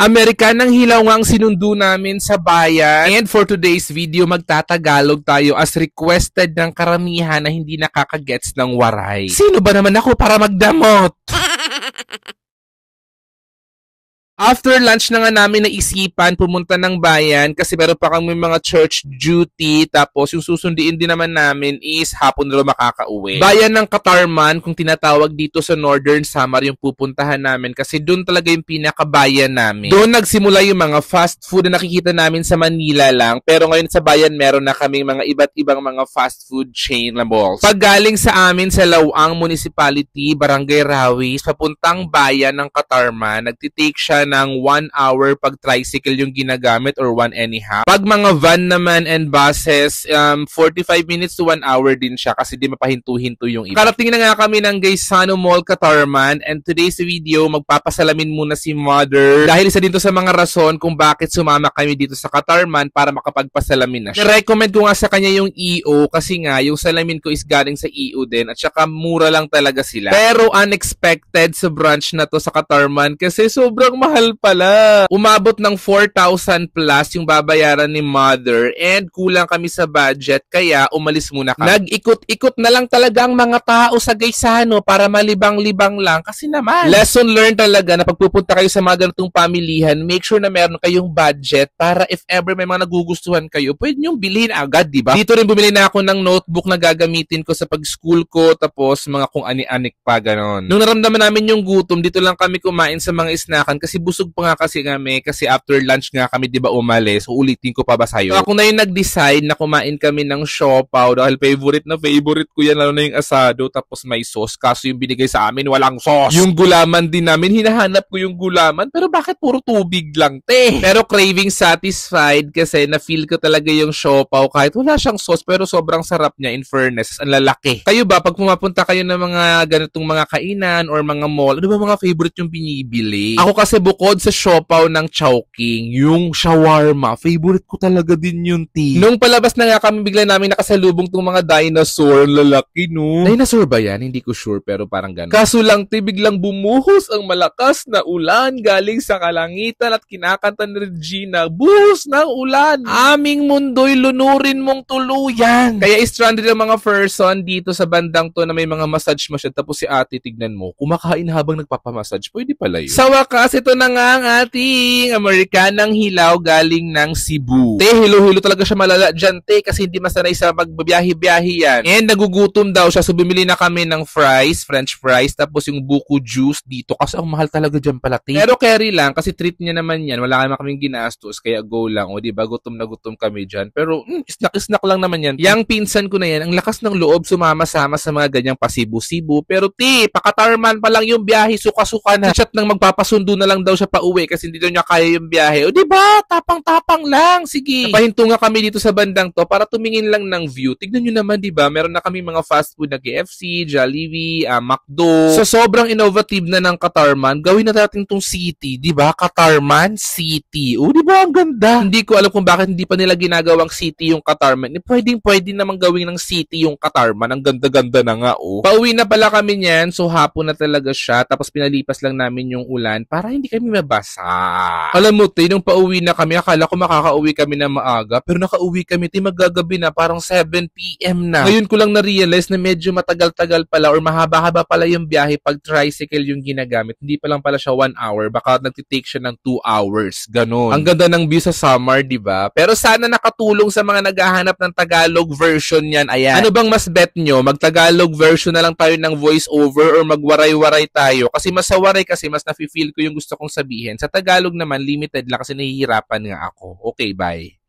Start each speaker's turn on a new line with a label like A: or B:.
A: Amerikanang hilaw nga ang sinundo namin sa bayan. And for today's video, magtatagalog tayo as requested ng karamihan na hindi nakakagets ng waray. Sino ba naman ako para magdamot? After lunch na nga namin naisipan pumunta ng bayan kasi meron pa kami mga church duty, tapos yung susundiin din naman namin is hapon na makakauwi. Bayan ng Katarman kung tinatawag dito sa Northern Samar yung pupuntahan namin kasi doon talaga yung pinakabayan namin. Doon nagsimula yung mga fast food na nakikita namin sa Manila lang, pero ngayon sa bayan meron na kaming mga iba't ibang mga fast food chain na malls. Pag galing sa amin sa Lawang Municipality, Barangay Rawis, papuntang bayan ng Katarman, nagtitake siya ng 1 hour pag tricycle yung ginagamit or 1.5. Pag mga van naman and buses, 45 minutes to 1 hour din siya kasi di mapahinto-hinto yung iba. Karating na nga kami ng Gaisano Mall, Katarman, and today's video, magpapasalamin muna si Mother dahil isa dito sa mga rason kung bakit sumama kami dito sa Katarman para makapagpasalamin na siya. I-recommend ko nga sa kanya yung EO kasi nga yung salamin ko is galing sa EO din at saka mura lang talaga sila. Pero unexpected sa branch na to sa Katarman kasi sobrang mahal pala. Umabot ng 4,000 plus yung babayaran ni Mother and kulang kami sa budget kaya umalis muna kami. Nag-ikot-ikot na lang talaga ang mga tao sa Gaisano para malibang-libang lang kasi naman. Lesson learned talaga na pagpupunta kayo sa mga ganitong pamilihan, make sure na meron kayong budget para if ever may mga nagugustuhan kayo, pwede niyong bilhin agad, di ba? Dito rin bumili na ako ng notebook na gagamitin ko sa pag-school ko tapos mga kung ani-anik pa ganon. Nung naramdaman namin yung gutom, dito lang kami kumain sa mga snackan kasi busog pa nga kasi kami kasi after lunch nga kami 'di ba umalis. So ulitin ko pa ba sa'yo? So, ako na yung nag-decide na kumain kami ng siopaw dahil favorite ko yan lalo na yung asado tapos may sauce kaso yung binigay sa amin walang sauce. Yung gulaman din namin hinahanap ko yung gulaman pero bakit puro tubig lang te? Pero craving satisfied kasi na-feel ko talaga yung siopaw kahit wala siyang sauce pero sobrang sarap niya in fairness. Ang lalaki. Kayo ba pag pumapunta kayo ng mga ganitong mga kainan or mga mall, ano ba mga favorite yung binibili? Ako kasi bukod sa siopaw ng Chowking, yung shawarma, favorite ko talaga din yun, ti. Nung palabas na nga kami, bigla namin nakasalubong tong mga dinosaur, lalaki, no? Dinosaur ba yan? Hindi ko sure, pero parang gano'n. Kaso lang, ti, biglang bumuhos ang malakas na ulan galing sa kalangitan at kinakanta ni Regina, buhos ng ulan! Aming mundo'y lunurin mong tuluyan! Kaya stranded ang mga person dito sa bandang to na may mga massage machine, tapos si ate, tignan mo, kumakain habang nagpapamassage, pwede pala yun. Sa wakas, ito na nga ang ating Amerikanang hilaw galing ng Cebu. Te, hilo-hilo talaga siya malala dyan, te, kasi hindi masanay sa magbabiyahe-biyahe yan. And nagugutom daw siya, so bumili na kami ng fries, french fries, tapos yung buko juice dito, kasi ang mahal talaga dyan pala, te. Pero carry lang, kasi treat niya naman yan, wala naman kaming ginastos, kaya go lang, o diba, gutom na gutom kami dyan. Pero, snack-snack lang naman yan. Yang pinsan ko na yan, ang lakas ng loob, sumama-sama sa mga ganyang pasibu-sibu, pero te, pakatarman pa lang yung biyahe, suka-suka na. Chat nang magpapasundo na lang daw siya pa uwi kasi hindi daw niya kaya yung biyahe. O diba? Tapang-tapang lang. Sige. Napahinto nga kami dito sa bandang to para tumingin lang ng view. Tignan nyo naman, diba? Meron na kami mga fast food na KFC, Jollibee, McDo. So, sobrang innovative na ng Katarman. Gawin na natin tong city. Diba? Katarman City. O diba? Ang ganda. Hindi ko alam kung bakit hindi pa nila ginagawang city yung Katarman. Pwede naman gawin ng city yung Katarman. Ang ganda-ganda na nga, oh. Pauwi na pala kami niyan. So, hapon na talaga siya. Tapos, pinalipas lang namin yung ulan para hindi kami mabasa. Alam mo, te, nung pauwi na kami, akala ko makakauwi kami na maaga, pero nakauwi kami, te, magagabi na, parang 7 PM na. Ngayon ko lang na-realize na medyo matagal-tagal pala or mahaba-haba pala yung biyahe pag tricycle yung ginagamit. Hindi pa lang pala siya 1 hour, baka nagtitake siya ng 2 hours. Ganon. Ang ganda ng view sa summer, diba? Pero sana nakatulong sa mga naghahanap ng Tagalog version yan. Ayan. Ano bang mas bet nyo? Mag-Tagalog version na lang tayo ng voice over or magwaray-waray tayo? Kasi mas sa waray kasi mas nafe-feel ko yung gusto kong sabihin. Sa Tagalog naman, limited lang kasi nahihirapan nga ako. Okay, bye.